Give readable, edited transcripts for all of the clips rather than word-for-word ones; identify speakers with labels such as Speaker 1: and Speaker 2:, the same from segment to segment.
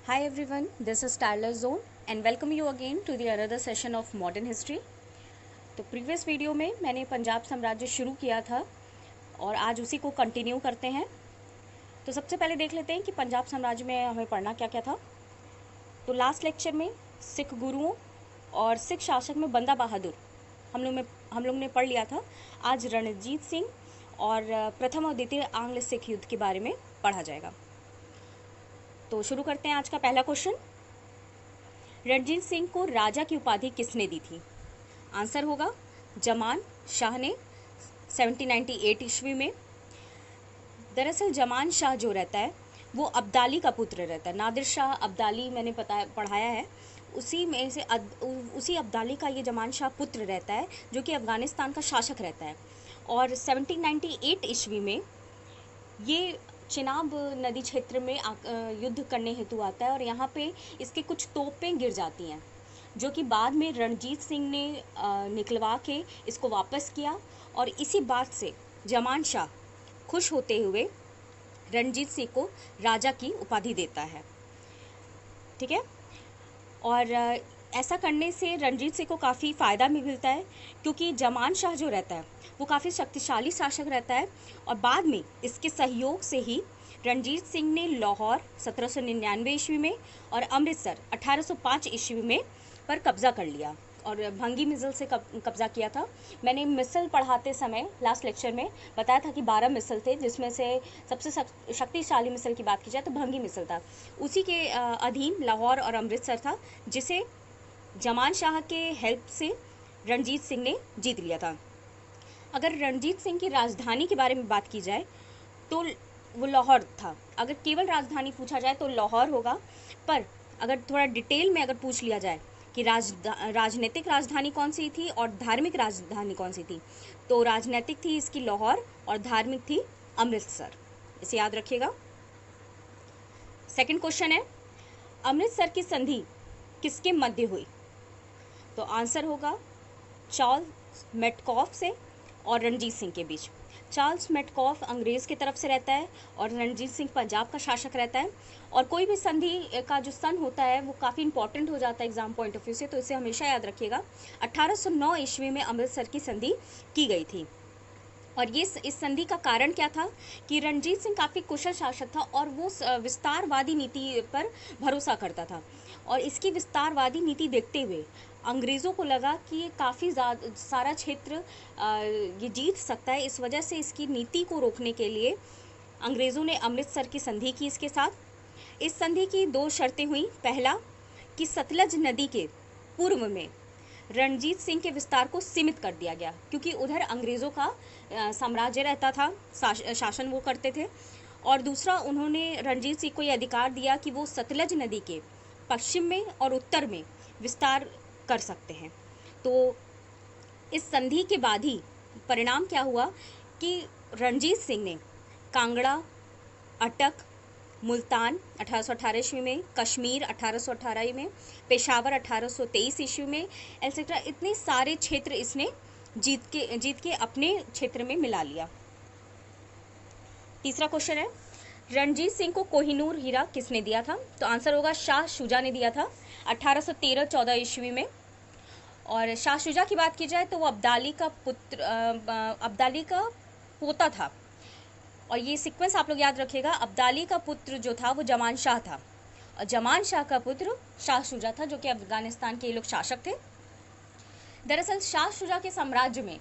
Speaker 1: Hi everyone, this is Tyler Zone and welcome you again to the another session of modern history. तो previous video में मैंने पंजाब साम्राज्य शुरू किया था और आज उसी को कंटिन्यू करते हैं। तो सबसे पहले देख लेते हैं कि पंजाब साम्राज्य में हमें पढ़ना क्या क्या था। तो लास्ट लेक्चर में सिख गुरुओं और सिख शासक में बंदा बहादुर हम लोग ने पढ़ लिया था। आज रणजीत सिंह और प्रथम और द्वितीय आंग्ल सिख युद्ध के बारे में पढ़ा जाएगा। तो शुरू करते हैं आज का पहला क्वेश्चन। रणजीत सिंह को राजा की उपाधि किसने दी थी? आंसर होगा जमान शाह ने 1798 ईस्वी में। दरअसल जमान शाह जो रहता है वो अब्दाली का पुत्र रहता है। नादिर शाह अब्दाली मैंने पढ़ाया है, उसी अब्दाली का ये जमान शाह पुत्र रहता है जो कि अफ़गानिस्तान का शासक रहता है। और 1798 ईस्वी में ये चिनाब नदी क्षेत्र में युद्ध करने हेतु आता है और यहाँ पे इसके कुछ तोपें गिर जाती हैं जो कि बाद में रणजीत सिंह ने निकलवा के इसको वापस किया और इसी बात से जमान शाह खुश होते हुए रणजीत सिंह को राजा की उपाधि देता है। ठीक है, और ऐसा करने से रणजीत सिंह को काफ़ी फ़ायदा मिलता है क्योंकि जमान शाह जो रहता है वो काफ़ी शक्तिशाली शासक रहता है और बाद में इसके सहयोग से ही रणजीत सिंह ने लाहौर 1799 ईस्वी में और अमृतसर 1805 ईस्वी में पर कब्ज़ा कर लिया और भंगी मिसल से कब्ज़ा किया था। मैंने मिसल पढ़ाते समय लास्ट लेक्चर में बताया था कि 12 मिसल थे, जिसमें से सबसे शक्तिशाली मिसल की बात की जाए तो भंगी मिसल था। उसी के अधीन लाहौर और अमृतसर था जिसे जमान शाह के हेल्प से रणजीत सिंह ने जीत लिया था। अगर रणजीत सिंह की राजधानी के बारे में बात की जाए तो वो लाहौर था। अगर केवल राजधानी पूछा जाए तो लाहौर होगा, पर अगर थोड़ा डिटेल में अगर पूछ लिया जाए कि राजनीतिक राजधानी कौन सी थी और धार्मिक राजधानी कौन सी थी, तो राजनीतिक थी इसकी लाहौर और धार्मिक थी अमृतसर। इसे याद रखिएगा। सेकंड क्वेश्चन है, अमृतसर की संधि किसके मध्य हुई? तो आंसर होगा चार्ल्स मेटकॉफ से और रणजीत सिंह के बीच। चार्ल्स मेटकॉफ अंग्रेज़ की तरफ से रहता है और रणजीत सिंह पंजाब का शासक रहता है। और कोई भी संधि का जो सन होता है वो काफ़ी इंपॉर्टेंट हो जाता है एग्जाम पॉइंट ऑफ व्यू से, तो इसे हमेशा याद रखिएगा। 1809 ईस्वी में अमृतसर की संधि की गई थी और ये इस संधि का कारण क्या था कि रणजीत सिंह काफ़ी कुशल शासक था और वो विस्तारवादी नीति पर भरोसा करता था और इसकी विस्तारवादी नीति देखते हुए अंग्रेज़ों को लगा कि ये काफ़ी सारा क्षेत्र ये जीत सकता है। इस वजह से इसकी नीति को रोकने के लिए अंग्रेज़ों ने अमृतसर की संधि की इसके साथ। इस संधि की 2 शर्तें हुई। पहला कि सतलज नदी के पूर्व में रणजीत सिंह के विस्तार को सीमित कर दिया गया क्योंकि उधर अंग्रेज़ों का साम्राज्य रहता था, शासन वो करते थे। और दूसरा, उन्होंने रणजीत सिंह को ये अधिकार दिया कि वो सतलज नदी के पश्चिम में और उत्तर में विस्तार कर सकते हैं। तो इस संधि के बाद ही परिणाम क्या हुआ कि रणजीत सिंह ने कांगड़ा, अटक, मुल्तान 1818 ईस्वी में, कश्मीर 1818 में, पेशावर 1823 ईस्वी में, एटसेट्रा इतने सारे क्षेत्र इसने जीत के अपने क्षेत्र में मिला लिया। तीसरा क्वेश्चन है, रणजीत सिंह को कोहिनूर हीरा किसने दिया था? तो आंसर होगा शाह शुजा ने दिया था 1813-14 ईस्वी में। और शाह शुजा की बात की जाए तो वो अब्दाली का पोता था और ये सीक्वेंस आप लोग याद रखिएगा। अब्दाली का पुत्र जो था वो जमान शाह था और जमान शाह का पुत्र शाह शुजा था जो कि अफगानिस्तान के लोग शासक थे। दरअसल शाह शुजा के साम्राज्य में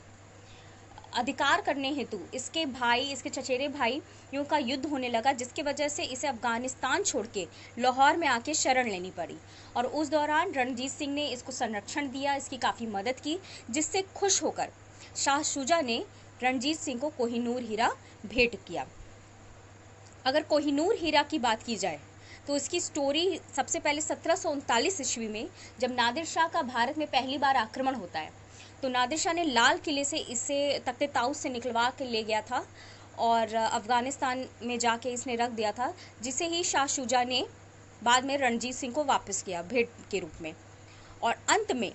Speaker 1: अधिकार करने हेतु इसके चचेरे भाइयों का युद्ध होने लगा, जिसकी वजह से इसे अफगानिस्तान छोड़ के लाहौर में आके शरण लेनी पड़ी और उस दौरान रणजीत सिंह ने इसको संरक्षण दिया, इसकी काफ़ी मदद की, जिससे खुश होकर शाह शुजा ने रणजीत सिंह को कोहिनूर हीरा भेंट किया। अगर कोहिनूर हीरा की बात की जाए तो इसकी स्टोरी सबसे पहले 1739 ईस्वी में जब नादिर शाह का भारत में पहली बार आक्रमण होता है तो नादिर शाह ने लाल किले से इसे तख्ते ताउस से निकलवा के ले गया था और अफ़गानिस्तान में जाके इसने रख दिया था, जिसे ही शाह शुजा ने बाद में रणजीत सिंह को वापस किया भेंट के रूप में। और अंत में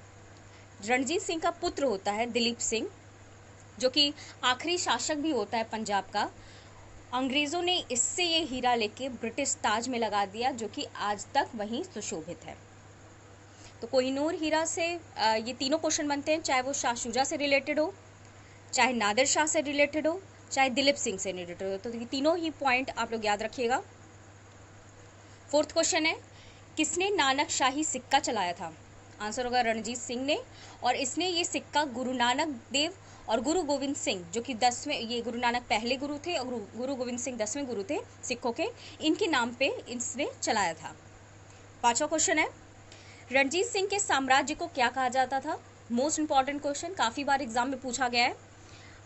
Speaker 1: रणजीत सिंह का पुत्र होता है दिलीप सिंह, जो कि आखिरी शासक भी होता है पंजाब का। अंग्रेज़ों ने इससे ये हीरा लेके ब्रिटिश ताज में लगा दिया, जो कि आज तक वहीं सुशोभित है। तो कोहिनूर हीरा से ये तीनों क्वेश्चन बनते हैं, चाहे वो शाह शुजा से रिलेटेड हो, चाहे नादिर शाह से रिलेटेड हो, चाहे दिलीप सिंह से रिलेटेड हो। तो ये तीनों ही पॉइंट आप लोग याद रखिएगा। फोर्थ क्वेश्चन है, किसने नानक शाही सिक्का चलाया था? आंसर होगा रणजीत सिंह ने। और इसने ये सिक्का गुरु नानक देव और गुरु गोविंद सिंह, जो कि 10वें, ये गुरु नानक पहले गुरु थे और गुरु गोविंद सिंह 10वें गुरु थे सिखों के, इनके नाम पे इसने चलाया था। पांचवा क्वेश्चन है, रणजीत सिंह के साम्राज्य को क्या कहा जाता था? मोस्ट इंपॉर्टेंट क्वेश्चन, काफ़ी बार एग्जाम में पूछा गया है।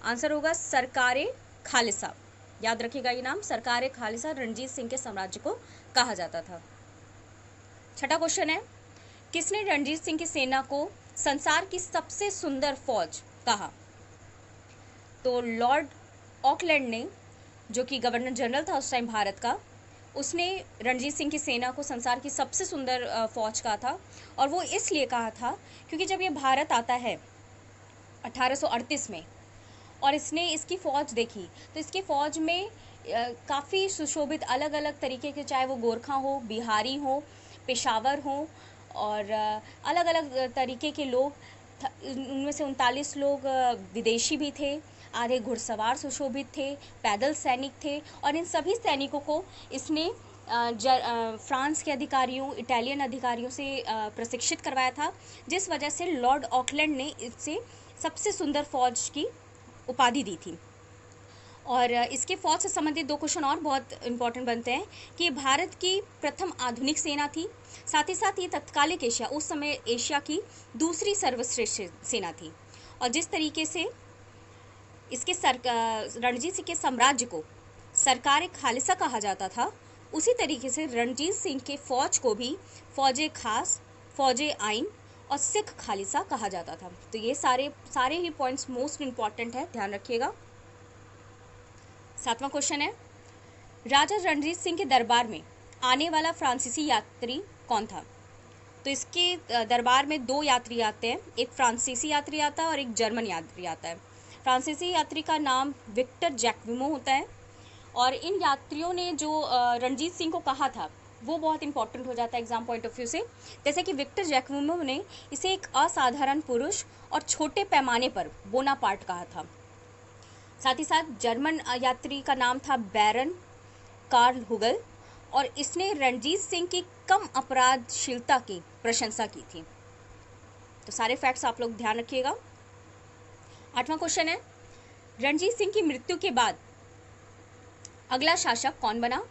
Speaker 1: आंसर होगा सरकारे खालिसा। याद रखिएगा ये नाम, सरकारे खालिसा रणजीत सिंह के साम्राज्य को कहा जाता था। छठा क्वेश्चन है, किसने रणजीत सिंह की सेना को संसार की सबसे सुंदर फौज कहा? तो लॉर्ड ऑकलैंड ने, जो कि गवर्नर जनरल था उस टाइम भारत का, उसने रणजीत सिंह की सेना को संसार की सबसे सुंदर फौज कहा था। और वो इसलिए कहा था क्योंकि जब ये भारत आता है 1838 में और इसने इसकी फ़ौज देखी, तो इसकी फ़ौज में काफ़ी सुशोभित अलग अलग तरीके के, चाहे वो गोरखा हो, बिहारी हो, पेशावर हो और अलग अलग तरीके के लोग, उनमें से 39 लोग विदेशी भी थे, आधे घुड़सवार सुशोभित थे, पैदल सैनिक थे। और इन सभी सैनिकों को इसने फ्रांस के अधिकारियों, इटालियन अधिकारियों से प्रशिक्षित करवाया था, जिस वजह से लॉर्ड ऑकलैंड ने इससे सबसे सुंदर फौज की उपाधि दी थी। और इसके फौज से संबंधित दो क्वेश्चन और बहुत इंपॉर्टेंट बनते हैं कि भारत की प्रथम आधुनिक सेना थी, साथ ही साथ ये तत्कालिक एशिया, उस समय एशिया की दूसरी सर्वश्रेष्ठ सेना थी। और जिस तरीके से इसके रणजीत सिंह के साम्राज्य को सरकार खालिसा कहा जाता था, उसी तरीके से रणजीत सिंह के फौज को भी फौजे खास, फौजे आइन और सिख खालिसा कहा जाता था। तो ये सारे ही पॉइंट्स मोस्ट इंपॉर्टेंट है, ध्यान रखिएगा। सातवां क्वेश्चन है, राजा रणजीत सिंह के दरबार में आने वाला फ्रांसीसी यात्री कौन था? तो इसके दरबार में दो यात्री आते हैं, एक फ्रांसीसी यात्री आता है और एक जर्मन यात्री आता है। फ्रांसीसी यात्री का नाम विक्टर जैक्विमो होता है। और इन यात्रियों ने जो रणजीत सिंह को कहा था वो बहुत इंपॉर्टेंट हो जाता है एग्जाम पॉइंट ऑफ व्यू से। जैसे कि विक्टर जैक्विमो ने इसे एक असाधारण पुरुष और छोटे पैमाने पर बोनापार्ट कहा था। साथ ही साथ जर्मन यात्री का नाम था बैरन कार्ल हुगल, और इसने रणजीत सिंह की कम अपराधशीलता की प्रशंसा की थी। तो सारे फैक्ट्स आप लोग ध्यान रखिएगा। आठवां क्वेश्चन है, रणजीत सिंह की मृत्यु के बाद अगला शासक कौन बना?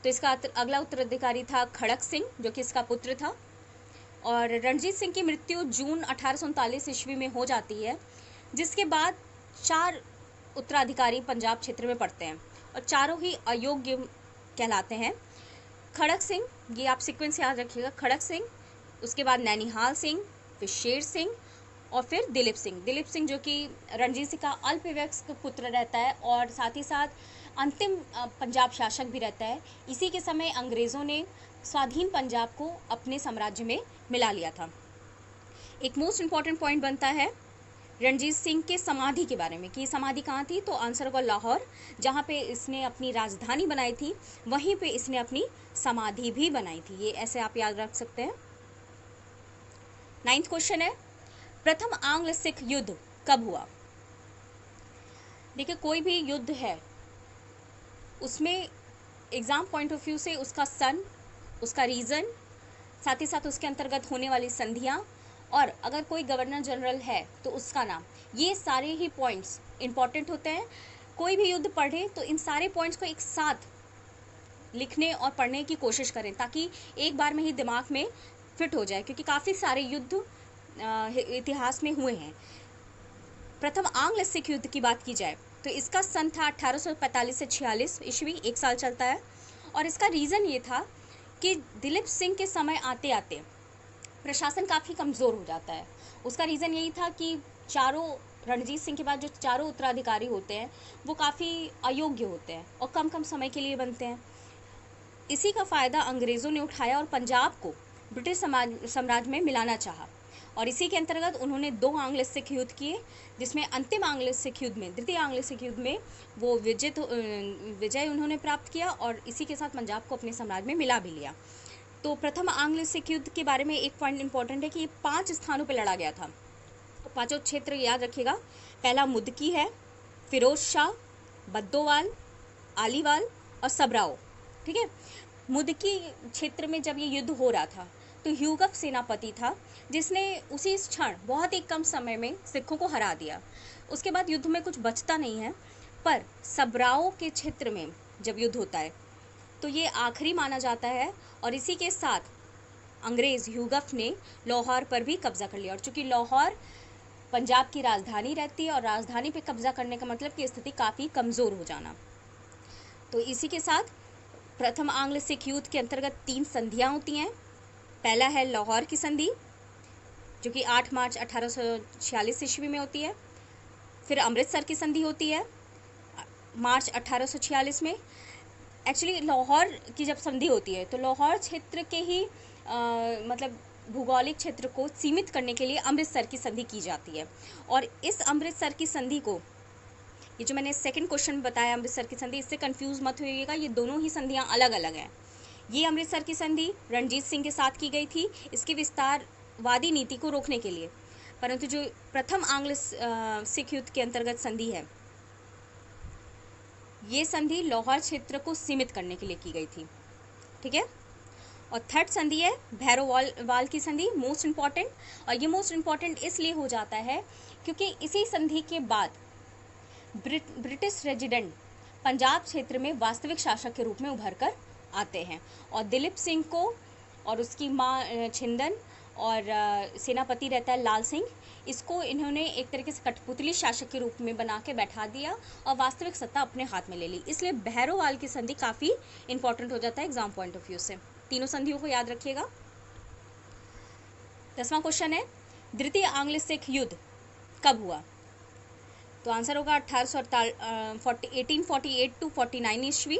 Speaker 1: तो इसका अगला उत्तराधिकारी था खड़क सिंह, जो कि इसका पुत्र था। और रणजीत सिंह की मृत्यु जून 1839 ईस्वी में हो जाती है, जिसके बाद 4 उत्तराधिकारी पंजाब क्षेत्र में पड़ते हैं और चारों ही अयोग्य कहलाते हैं। खड़क सिंह, ये आप सीक्वेंस याद रखिएगा, खड़क सिंह, उसके बाद नैनीहाल सिंह, फिर शेर सिंह और फिर दिलीप सिंह। दिलीप सिंह जो कि रणजीत सिंह का अल्पवयस्क पुत्र रहता है और साथ ही साथ अंतिम पंजाब शासक भी रहता है। इसी के समय अंग्रेज़ों ने स्वाधीन पंजाब को अपने साम्राज्य में मिला लिया था। एक मोस्ट इम्पॉर्टेंट पॉइंट बनता है रणजीत सिंह के समाधि के बारे में कि समाधि कहाँ थी? तो आंसर होगा लाहौर, जहाँ पे इसने अपनी राजधानी बनाई थी, वहीं पे इसने अपनी समाधि भी बनाई थी। ये ऐसे आप याद रख सकते हैं। 9th क्वेश्चन है, प्रथम आंग्ल सिख युद्ध कब हुआ? देखिए, कोई भी युद्ध है उसमें एग्जाम पॉइंट ऑफ व्यू से उसका सन, उसका रीज़न, साथ ही साथ उसके अंतर्गत होने वाली संधियाँ, और अगर कोई गवर्नर जनरल है तो उसका नाम, ये सारे ही पॉइंट्स इंपॉर्टेंट होते हैं। कोई भी युद्ध पढ़े तो इन सारे पॉइंट्स को एक साथ लिखने और पढ़ने की कोशिश करें ताकि एक बार में ही दिमाग में फिट हो जाए, क्योंकि काफ़ी सारे युद्ध इतिहास में हुए हैं। प्रथम आंग्ल सिख युद्ध की बात की जाए तो इसका सन था 1845 से 46 ईस्वी, 1 साल चलता है। और इसका रीज़न ये था कि दिलीप सिंह के समय आते आते प्रशासन काफ़ी कमज़ोर हो जाता है। उसका रीज़न यही था कि चारों, रणजीत सिंह के बाद जो चारों उत्तराधिकारी होते हैं वो काफ़ी अयोग्य होते हैं और कम कम समय के लिए बनते हैं। इसी का फ़ायदा अंग्रेज़ों ने उठाया और पंजाब को ब्रिटिश साम्राज्य में मिलाना चाहा। और इसी के अंतर्गत उन्होंने 2 आंग्ल सिख युद्ध किए, जिसमें अंतिम आंग्ल सिख युद्ध में, द्वितीय आंग्ल सिख युद्ध में वो विजय उन्होंने प्राप्त किया और इसी के साथ पंजाब को अपने साम्राज्य में मिला भी लिया। तो प्रथम आंग्ल सिख युद्ध के बारे में एक पॉइंट इंपॉर्टेंट है कि ये 5 स्थानों पर लड़ा गया था। पांचों क्षेत्र याद रखिएगा। पहला मुदकी है, फिरोज शाह, बद्दोवाल, आलीवाल और सबराओ। ठीक है। मुदकी क्षेत्र में जब ये युद्ध हो रहा था तो ह्यूगफ सेनापति था, जिसने उसी क्षण बहुत ही कम समय में सिखों को हरा दिया। उसके बाद युद्ध में कुछ बचता नहीं है, पर सबराओ के क्षेत्र में जब युद्ध होता है तो ये आखिरी माना जाता है और इसी के साथ अंग्रेज ह्यूगफ ने लाहौर पर भी कब्जा कर लिया। और चूंकि लाहौर पंजाब की राजधानी रहती है और राजधानी पे कब्जा करने का मतलब कि स्थिति काफ़ी कमज़ोर हो जाना। तो इसी के साथ प्रथम आंग्ल सिख युद्ध के अंतर्गत 3 संधियाँ होती हैं। पहला है लाहौर की संधि, जो कि 8 मार्च 1846 ईस्वी में होती है। फिर अमृतसर की संधि होती है मार्च 1846 में। एक्चुअली लाहौर की जब संधि होती है तो लाहौर क्षेत्र के ही मतलब भूगोलिक क्षेत्र को सीमित करने के लिए अमृतसर की संधि की जाती है। और इस अमृतसर की संधि को, ये जो मैंने सेकंड क्वेश्चन बताया अमृतसर की संधि, इससे कंफ्यूज मत होइएगा, ये दोनों ही संधियां अलग अलग हैं। ये अमृतसर की संधि रणजीत सिंह के साथ की गई थी इसकी विस्तारवादी नीति को रोकने के लिए, परंतु जो प्रथम आंग्ल सिख युद्ध के अंतर्गत संधि है, ये संधि लाहौर क्षेत्र को सीमित करने के लिए की गई थी। ठीक है। और थर्ड संधि है भैरोवाल की संधि, मोस्ट इम्पॉर्टेंट। और ये मोस्ट इम्पॉर्टेंट इसलिए हो जाता है क्योंकि इसी संधि के बाद ब्रिटिश रेजिडेंट पंजाब क्षेत्र में वास्तविक शासक के रूप में उभर कर आते हैं और दिलीप सिंह को और उसकी माँ छिंदन और सेनापति रहता है लाल सिंह, इसको इन्होंने एक तरीके से कठपुतली शासक के रूप में बना के बैठा दिया और वास्तविक सत्ता अपने हाथ में ले ली। इसलिए भैरोवाल की संधि काफ़ी इंपॉर्टेंट हो जाता है एग्जाम पॉइंट ऑफ व्यू से। तीनों संधियों को याद रखिएगा। 10वां क्वेश्चन है, द्वितीय आंग्ल सिख युद्ध कब हुआ? तो आंसर होगा 1848 टू 49 ईस्वी।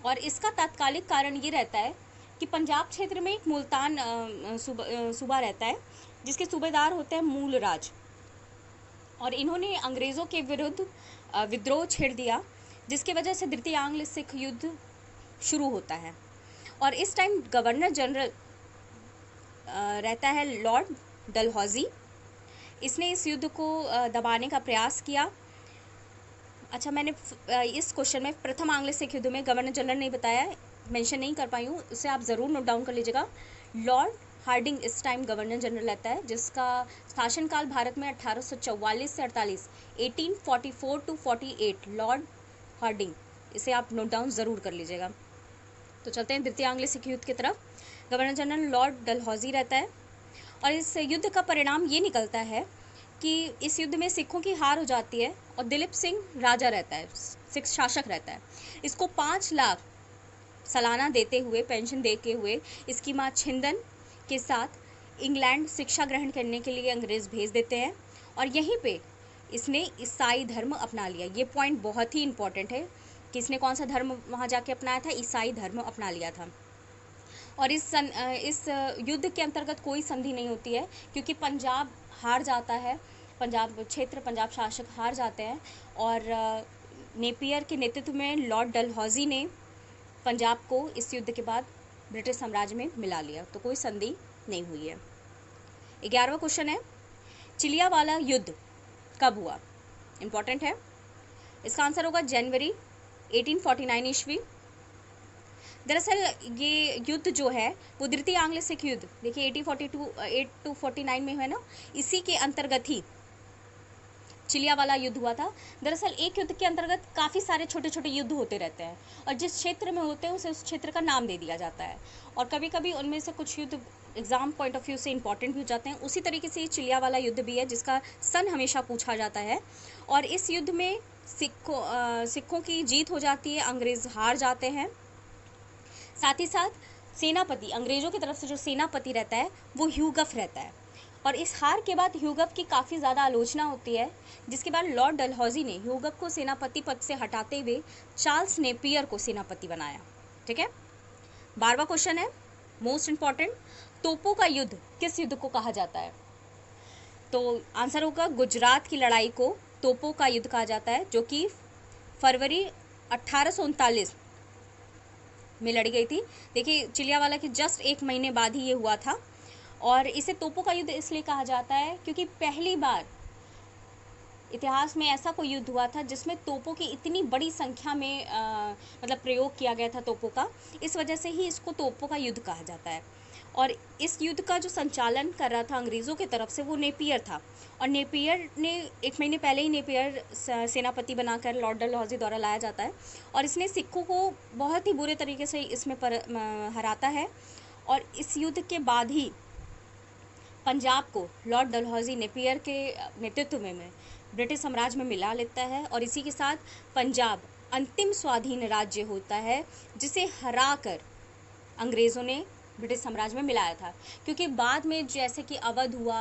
Speaker 1: और इसका तात्कालिक कारण ये रहता है कि पंजाब क्षेत्र में एक मुल्तान सूबा रहता है जिसके सूबेदार होते हैं मूलराज, और इन्होंने अंग्रेज़ों के विरुद्ध विद्रोह छेड़ दिया, जिसकी वजह से द्वितीय आंग्ल सिख युद्ध शुरू होता है। और इस टाइम गवर्नर जनरल रहता है लॉर्ड डलहौजी। इसने इस युद्ध को दबाने का प्रयास किया। अच्छा, मैंने इस क्वेश्चन में प्रथम आंग्ल सिख युद्ध में गवर्नर जनरल नहीं बताया, मेंशन नहीं कर पाई हूँ, उसे आप ज़रूर नोट डाउन कर लीजिएगा। लॉर्ड हार्डिंग इस टाइम गवर्नर जनरल रहता है, जिसका शासनकाल भारत में 1844 से 48, 1844 टू 48, लॉर्ड हार्डिंग, इसे आप नोट डाउन ज़रूर कर लीजिएगा। तो चलते हैं द्वितीय आंग्ल सिख युद्ध की तरफ। गवर्नर जनरल लॉर्ड डलहौजी रहता है और इस युद्ध का परिणाम ये निकलता है कि इस युद्ध में सिखों की हार हो जाती है और दिलीप सिंह राजा रहता है, सिख शासक रहता है। इसको 5 लाख सालाना देते हुए, पेंशन देते हुए, इसकी माँ छिंदन के साथ इंग्लैंड शिक्षा ग्रहण करने के लिए अंग्रेज़ भेज देते हैं और यहीं पे इसने ईसाई धर्म अपना लिया। ये पॉइंट बहुत ही इंपॉर्टेंट है कि इसने कौन सा धर्म वहाँ जाके अपनाया था, ईसाई धर्म अपना लिया था। और इस युद्ध के अंतर्गत कोई संधि नहीं होती है क्योंकि पंजाब हार जाता है, पंजाब शासक हार जाते हैं और नेपियर के नेतृत्व में लॉर्ड डलहौजी ने पंजाब को इस युद्ध के बाद ब्रिटिश साम्राज्य में मिला लिया। तो कोई संधि नहीं हुई है। 11वां क्वेश्चन है, चिलियावाला युद्ध कब हुआ? इम्पॉर्टेंट है। इसका आंसर होगा जनवरी 1849 ईस्वी। दरअसल ये युद्ध जो है वो द्वितीय आंग्ल सिख युद्ध, देखिए 1842 टू 49 में है ना, इसी के अंतर्गत ही चिलियावाला युद्ध हुआ था। दरअसल एक युद्ध के अंतर्गत काफ़ी सारे छोटे छोटे युद्ध होते रहते हैं और जिस क्षेत्र में होते हैं उसे उस क्षेत्र का नाम दे दिया जाता है और कभी कभी उनमें से कुछ युद्ध एग्जाम पॉइंट ऑफ व्यू से इंपॉर्टेंट भी हो जाते हैं। उसी तरीके से ये चिलियावाला युद्ध भी है जिसका सन हमेशा पूछा जाता है और इस युद्ध में सिखों की जीत हो जाती है, अंग्रेज़ हार जाते हैं। साथ ही साथ सेनापति, अंग्रेज़ों की तरफ से जो सेनापति रहता है वो ह्यूगफ रहता है और इस हार के बाद ह्यूगफ की काफ़ी ज़्यादा आलोचना होती है, जिसके बाद लॉर्ड डलहौजी ने ह्यूगफ को सेनापति पद से हटाते हुए चार्ल्स नेपियर को सेनापति बनाया। ठीक है। 12वां क्वेश्चन है, मोस्ट इम्पॉर्टेंट, तोपों का युद्ध किस युद्ध को कहा जाता है? तो आंसर होगा गुजरात की लड़ाई को तोपों का युद्ध कहा जाता है, जो कि फरवरी 1839 में लड़ी गई थी। देखिए चिलियावाला के जस्ट 1 महीने बाद ही ये हुआ था। और इसे तोपों का युद्ध इसलिए कहा जाता है क्योंकि पहली बार इतिहास में ऐसा कोई युद्ध हुआ था जिसमें तोपों की इतनी बड़ी संख्या में मतलब प्रयोग किया गया था तोपों का। इस वजह से ही इसको तोपों का युद्ध कहा जाता है। और इस युद्ध का जो संचालन कर रहा था अंग्रेज़ों की तरफ से वो नेपियर था। और नेपियर ने 1 महीने पहले ही नेपियर सेनापति बनाकर लॉर्ड डलहौजी द्वारा लाया जाता है। और इसने सिखों को बहुत ही बुरे तरीके से इसमें हराता है। और इस युद्ध के बाद ही पंजाब को लॉर्ड डलहौजी नेपियर के नेतृत्व में ब्रिटिश साम्राज्य में मिला लेता है। और इसी के साथ पंजाब अंतिम स्वाधीन राज्य होता है जिसे हराकर अंग्रेज़ों ने ब्रिटिश साम्राज्य में मिलाया था। क्योंकि बाद में जैसे कि अवध हुआ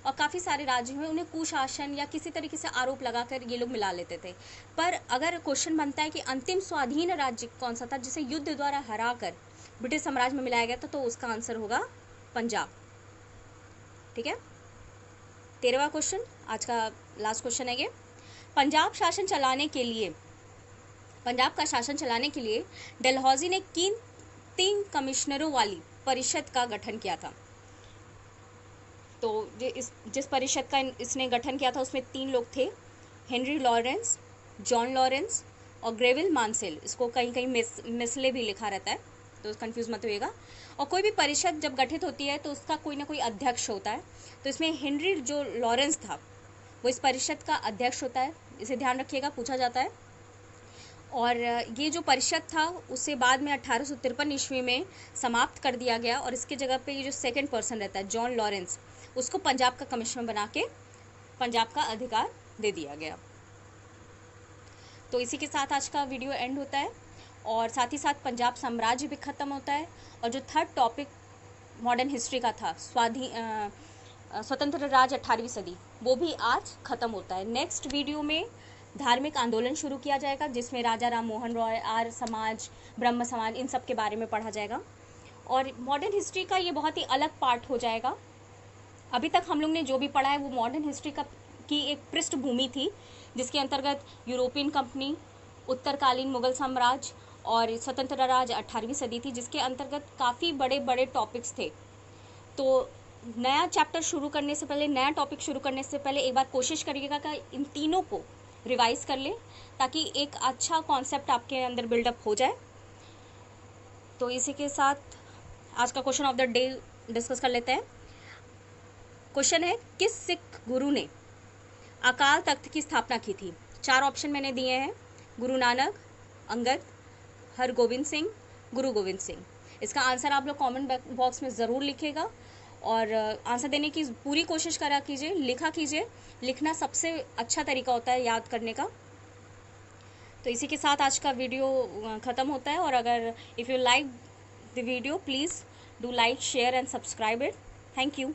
Speaker 1: और काफ़ी सारे राज्य हुए, उन्हें कुशासन या किसी तरीके से आरोप लगाकर ये लोग मिला लेते थे। पर अगर क्वेश्चन बनता है कि अंतिम स्वाधीन राज्य कौन सा था जिसे युद्ध द्वारा हराकर ब्रिटिश साम्राज्य में मिलाया गया था, तो उसका आंसर होगा पंजाब। ठीक है, 13वां क्वेश्चन, आज का लास्ट क्वेश्चन है ये। पंजाब का शासन चलाने के लिए डलहौजी ने किन 3 कमिश्नरों वाली परिषद का गठन किया था? तो जिस परिषद का इसने गठन किया था उसमें 3 लोग थे, हेनरी लॉरेंस, जॉन लॉरेंस और ग्रेविल मानसेल। इसको कहीं कहीं मिसले भी लिखा रहता है, तो कंफ्यूज मत होइएगा। और कोई भी परिषद जब गठित होती है तो उसका कोई ना कोई अध्यक्ष होता है। तो इसमें हेनरी जो लॉरेंस था वो इस परिषद का अध्यक्ष होता है, इसे ध्यान रखिएगा, पूछा जाता है। और ये जो परिषद था उसे बाद में 1853 ईस्वी में समाप्त कर दिया गया। और इसके जगह पे ये जो सेकंड पर्सन रहता है जॉन लॉरेंस, उसको पंजाब का कमिश्नर बना के पंजाब का अधिकार दे दिया गया। तो इसी के साथ आज का वीडियो एंड होता है और साथ ही साथ पंजाब साम्राज्य भी ख़त्म होता है। और जो थर्ड टॉपिक मॉडर्न हिस्ट्री का था, स्वतंत्र राज्य 18वीं सदी, वो भी आज ख़त्म होता है। नेक्स्ट वीडियो में धार्मिक आंदोलन शुरू किया जाएगा जिसमें राजा राम मोहन रॉय, आर्य समाज, ब्रह्म समाज, इन सब के बारे में पढ़ा जाएगा। और मॉडर्न हिस्ट्री का ये बहुत ही अलग पार्ट हो जाएगा। अभी तक हम लोग ने जो भी पढ़ा है वो मॉडर्न हिस्ट्री की एक पृष्ठभूमि थी, जिसके अंतर्गत यूरोपियन कंपनी, उत्तरकालीन मुगल साम्राज्य और स्वतंत्र राज्य 18वीं सदी थी, जिसके अंतर्गत काफ़ी बड़े बड़े टॉपिक्स थे। तो नया चैप्टर शुरू करने से पहले, नया टॉपिक शुरू करने से पहले एक बार कोशिश करिएगा कि इन तीनों को रिवाइज कर ले, ताकि एक अच्छा कॉन्सेप्ट आपके अंदर बिल्डअप हो जाए। तो इसी के साथ आज का question of the day discuss कर लेते हैं। क्वेश्चन है, किस सिख गुरु ने अकाल तख्त की स्थापना की थी? 4 ऑप्शन मैंने दिए हैं, गुरु नानक, अंगद, हरगोविंद सिंह, गुरु गोविंद सिंह। इसका आंसर आप लोग कमेंट बॉक्स में ज़रूर लिखिएगा और आंसर देने की पूरी कोशिश करा कीजिए, लिखा कीजिए। लिखना सबसे अच्छा तरीका होता है याद करने का। तो इसी के साथ आज का वीडियो ख़त्म होता है। और अगर if you like the video, please do like, share and subscribe it. Thank you.